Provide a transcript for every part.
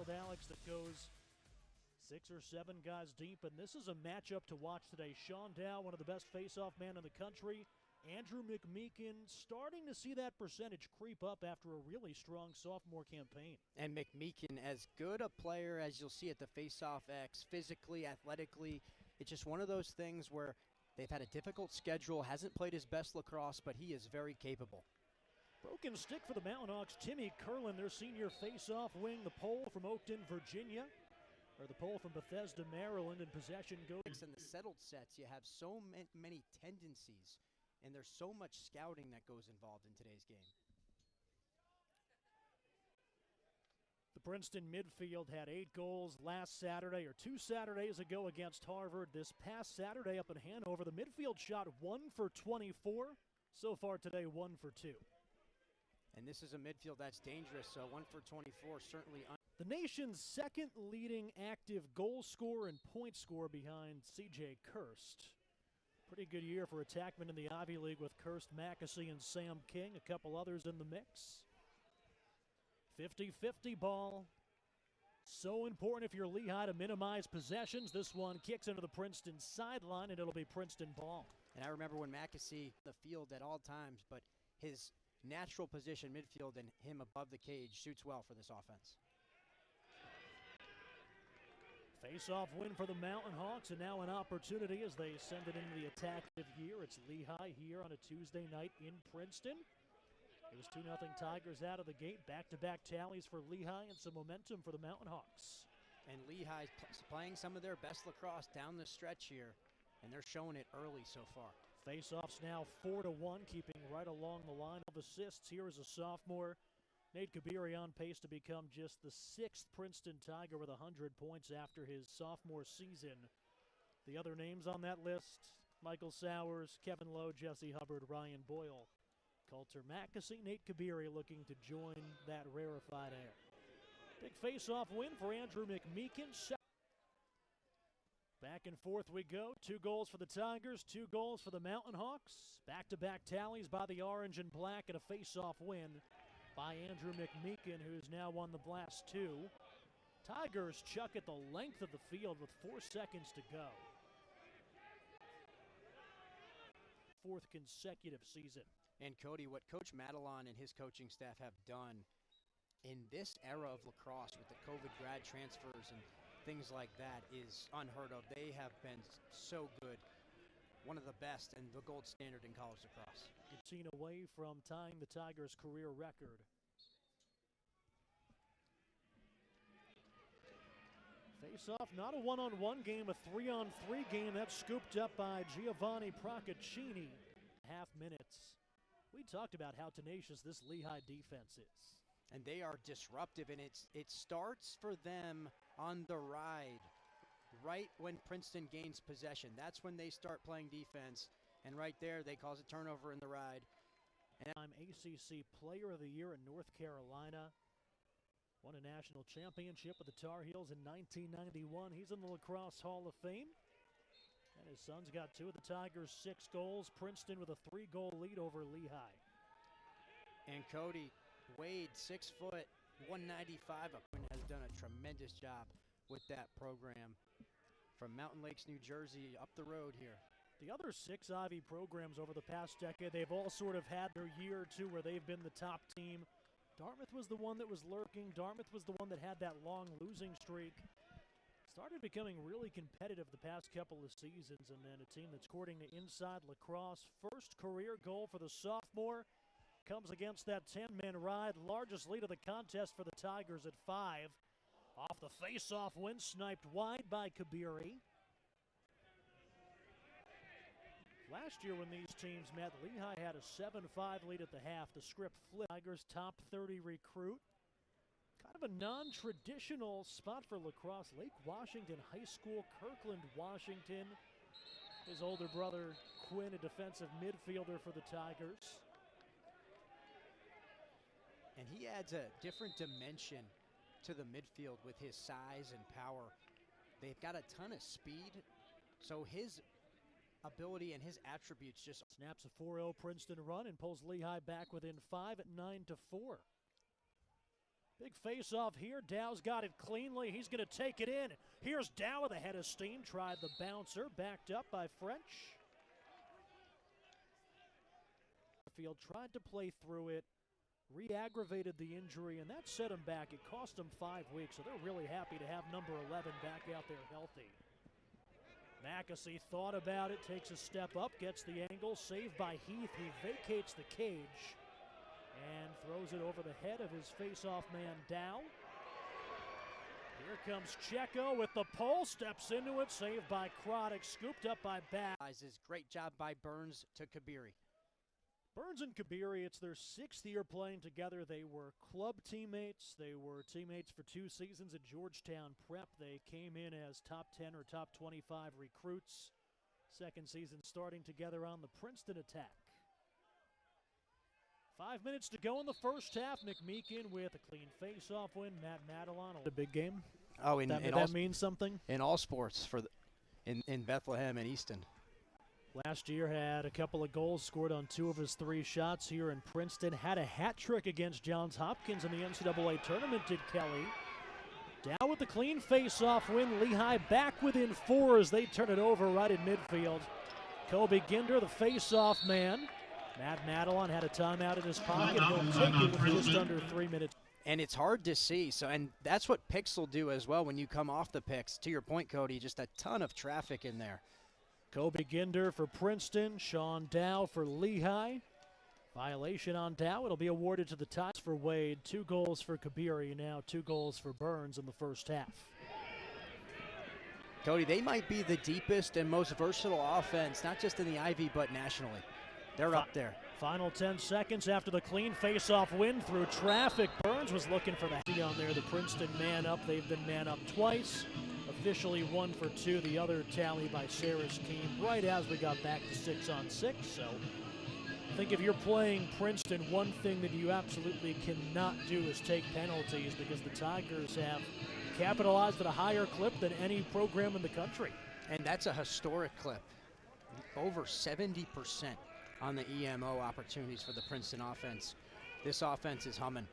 midfield, Alex, that goes 6 or 7 guys deep, and this is a matchup to watch today. Sean Dow, one of the best face-off men in the country. Andrew Mcmeekin starting to see that percentage creep up after a really strong sophomore campaign. And Mcmeekin, as good a player as you'll see at the Faceoff X, physically, athletically, it's just one of those things where they've had a difficult schedule, hasn't played his best lacrosse, but he is very capable. Broken stick for the Mountain Hawks. Timmy Curlin, their senior face-off wing, the pole from Oakton, Virginia, or the pole from Bethesda, Maryland, and possession goes. In the settled sets, you have so many tendencies, and there's so much scouting that goes involved in today's game. The Princeton midfield had 8 goals last Saturday, or 2 Saturdays ago against Harvard. This past Saturday up in Hanover, the midfield shot 1 for 24. So far today, 1 for 2. And this is a midfield that's dangerous, so 1 for 24 certainly. The nation's second leading active goal scorer and point scorer behind C.J. Kirst. Pretty good year for attackmen in the Ivy League with Kirst, Mackesy, and Sam King, a couple others in the mix. 50-50 ball. So important if you're Lehigh to minimize possessions. This one kicks into the Princeton sideline, and it'll be Princeton ball. And I remember when Mackesy the field at all times, but his natural position midfield and him above the cage suits well for this offense. Face-off win for the Mountain Hawks, and now an opportunity as they send it into the attacking year. It's Lehigh here on a Tuesday night in Princeton. It was 2-0 Tigers out of the gate. Back-to-back tallies for Lehigh and some momentum for the Mountain Hawks. And Lehigh's playing some of their best lacrosse down the stretch here, and they're showing it early so far. Face-offs now 4-1, keeping right along the line of assists. Here is a sophomore, Nate Kabiri, on pace to become just the 6th Princeton Tiger with 100 points after his sophomore season. The other names on that list, Michael Sowers, Kevin Lowe, Jesse Hubbard, Ryan Boyle, Coulter Mackesy, Nate Kabiri looking to join that rarefied air. Big face-off win for Andrew Mcmeekin. Back and forth we go. 2 goals for the Tigers, 2 goals for the Mountain Hawks. Back-to-back tallies by the Orange and Black, and a face-off win by Andrew Mcmeekin, who's now won the Blast 2. Tigers chuck at the length of the field with 4 seconds to go. 4th consecutive season. And Cody, what Coach Madelon and his coaching staff have done in this era of lacrosse with the COVID grad transfers and things like that is unheard of. They have been so good. One of the best and the gold standard in college lacrosse. 18 away from tying the Tigers' career record. Face-off, not a one-on-one game, a 3-on-3 game. That's scooped up by Giovanni Procaccini. Half minutes. We talked about how tenacious this Lehigh defense is. And they are disruptive, and it starts for them on the ride. Right when Princeton gains possession, that's when they start playing defense. And right there, they cause a turnover in the ride. And I'm ACC Player of the Year in North Carolina. Won a national championship with the Tar Heels in 1991. He's in the Lacrosse Hall of Fame. And his son's got 2 of the Tigers' 6 goals. Princeton with a 3-goal lead over Lehigh. And Cody, Wade, 6 foot, 195, has done a tremendous job with that program from Mountain Lakes, New Jersey, up the road here. The other 6 Ivy programs over the past decade, they've all sort of had their year or two where they've been the top team. Dartmouth was the one that was lurking. Dartmouth was the one that had that long losing streak. Started becoming really competitive the past couple of seasons, and then a team that's courting the inside lacrosse. First career goal for the sophomore comes against that 10-man ride. Largest lead of the contest for the Tigers at 5. Off the face-off win, sniped wide by Kabiri. Last year when these teams met, Lehigh had a 7-5 lead at the half. The script flipped. Tigers top 30 recruit. Kind of a non-traditional spot for lacrosse. Lake Washington High School, Kirkland, Washington. His older brother, Quinn, a defensive midfielder for the Tigers. And he adds a different dimension to the midfield with his size and power. They've got a ton of speed, so his ability and his attributes just... Snaps a 4-0 Princeton run and pulls Lehigh back within 5 at 9-4. Big face-off here. Dow's got it cleanly. He's going to take it in. Here's Dow with a head of steam. Tried the bouncer. Backed up by French. Field tried to play through it. Re-aggravated the injury, and that set him back. It cost him 5 weeks, so they're really happy to have number 11 back out there healthy. Mackesy thought about it, takes a step up, gets the angle, saved by Heath, who vacates the cage and throws it over the head of his face-off man, Dow. Here comes Checo with the pole, steps into it, saved by Croddick, scooped up by Bass. Great job by Burns to Kabiri. Burns and Kabiri, it's their 6th year playing together. They were club teammates. They were teammates for 2 seasons at Georgetown Prep. They came in as top 10 or top 25 recruits. 2nd season starting together on the Princeton attack. 5 minutes to go in the first half. Mcmeekin with a clean face-off win. Matt Madelon, a big game. Oh, that means something? In all sports in Bethlehem and Easton. Last year had a couple of goals, scored on 2 of his 3 shots here in Princeton. Had a hat trick against Johns Hopkins in the NCAA tournament, did Kelly. Dow with the clean face-off win. Lehigh back within 4 as they turn it over right in midfield. Koby Ginder, the face-off man. Matt Madelon had a timeout in his pocket. He'll take it with just under 3 minutes. And it's hard to see, and that's what picks will do as well when you come off the picks. To your point, Cody, just a ton of traffic in there. Koby Ginder for Princeton, Sean Dow for Lehigh. Violation on Dow. It'll be awarded to the ties for Wade. 2 goals for Kabiri, now 2 goals for Burns in the first half. Cody, they might be the deepest and most versatile offense, not just in the Ivy, but nationally. They're up there. Final 10 seconds after the clean face-off win through traffic. Burns was looking for the on there. The Princeton man up. They've been man up twice. Officially 1 for 2. The other tally by Saris came right as we got back to 6-on-6. So I think if you're playing Princeton, one thing that you absolutely cannot do is take penalties, because the Tigers have capitalized at a higher clip than any program in the country. And that's a historic clip. Over 70% on the EMO opportunities for the Princeton offense. This offense is humming.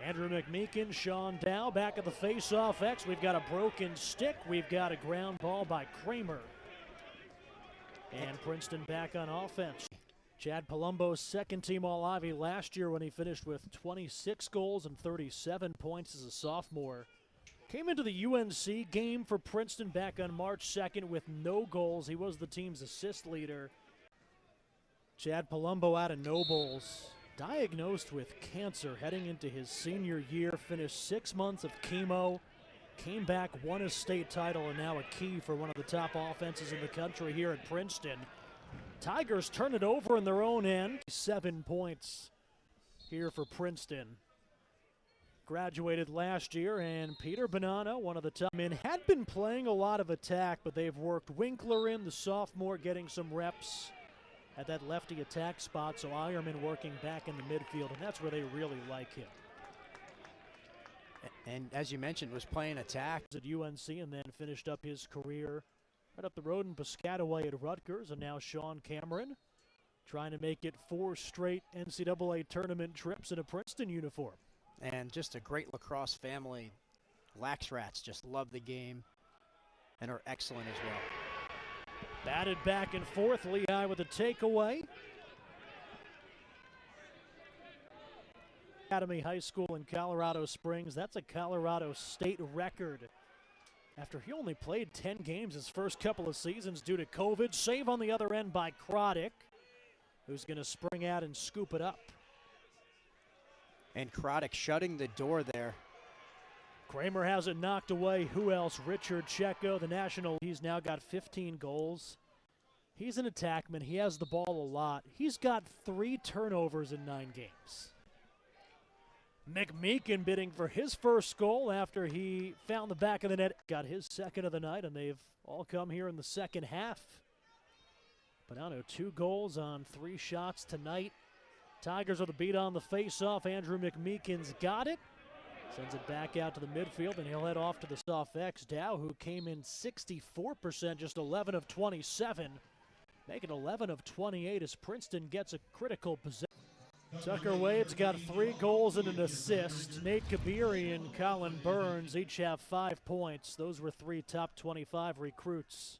Andrew Mcmeekin, Sean Dow back at the face-off X. We've got a broken stick. We've got a ground ball by Kramer. And Princeton back on offense. Chad Palumbo's 2nd-team All-Ivy last year when he finished with 26 goals and 37 points as a sophomore. Came into the UNC game for Princeton back on March 2nd with no goals. He was the team's assist leader. Chad Palumbo out of Nobles. Diagnosed with cancer heading into his senior year, finished 6 months of chemo, came back, won a state title, and now a key for one of the top offenses in the country here at Princeton. Tigers turn it over in their own end. 7 points here for Princeton. Graduated last year, and Peter Bonanno, one of the top men, had been playing a lot of attack, but they've worked Winkler in, the sophomore, getting some reps at that lefty attack spot, so Ironman working back in the midfield, and that's where they really like him. And as you mentioned, was playing attack at UNC and then finished up his career right up the road in Piscataway at Rutgers, and now Sean Cameron trying to make it 4 straight NCAA tournament trips in a Princeton uniform. And just a great lacrosse family. Lax Rats just love the game and are excellent as well. Batted back and forth, Lehigh with a takeaway. Academy High School in Colorado Springs. That's a Colorado State record. After he only played 10 games his first couple of seasons due to COVID. Save on the other end by Croddick, who's going to spring out and scoop it up. And Croddick shutting the door there. Kramer has it knocked away. Who else? Richard Checo, the national. He's now got 15 goals. He's an attackman. He has the ball a lot. He's got 3 turnovers in 9 games. Mcmeekin bidding for his first goal after he found the back of the net. Got his 2nd of the night, and they've all come here in the second half. Bonanno 2 goals on 3 shots tonight. Tigers with a beat on the face-off. Andrew Mcmeekin's got it. Sends it back out to the midfield, and he'll head off to the soft X. Dow, who came in 64%, just 11 of 27. Making 11 of 28 as Princeton gets a critical possession. Tucker Wade's got 3 goals and an assist. Nate Kabiri and Colin Burns each have 5 points. Those were 3 top 25 recruits.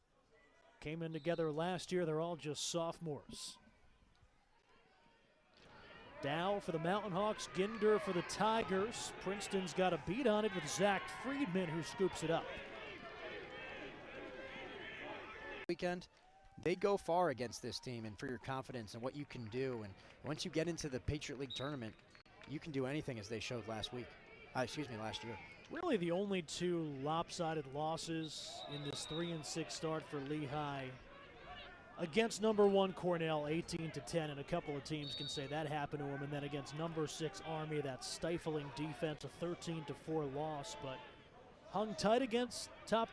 Came in together last year. They're all just sophomores. Dow for the Mountain Hawks, Ginder for the Tigers. Princeton's got a beat on it with Zach Friedman, who scoops it up. Weekend, they go far against this team, and for your confidence and what you can do. And once you get into the Patriot League tournament, you can do anything, as they showed last week. Last year. Really the only 2 lopsided losses in this 3-6 start for Lehigh. Against number 1 Cornell, 18-10, and a couple of teams can say that happened to them. And then against number 6 Army, that stifling defense, a 13-4 loss, but hung tight against top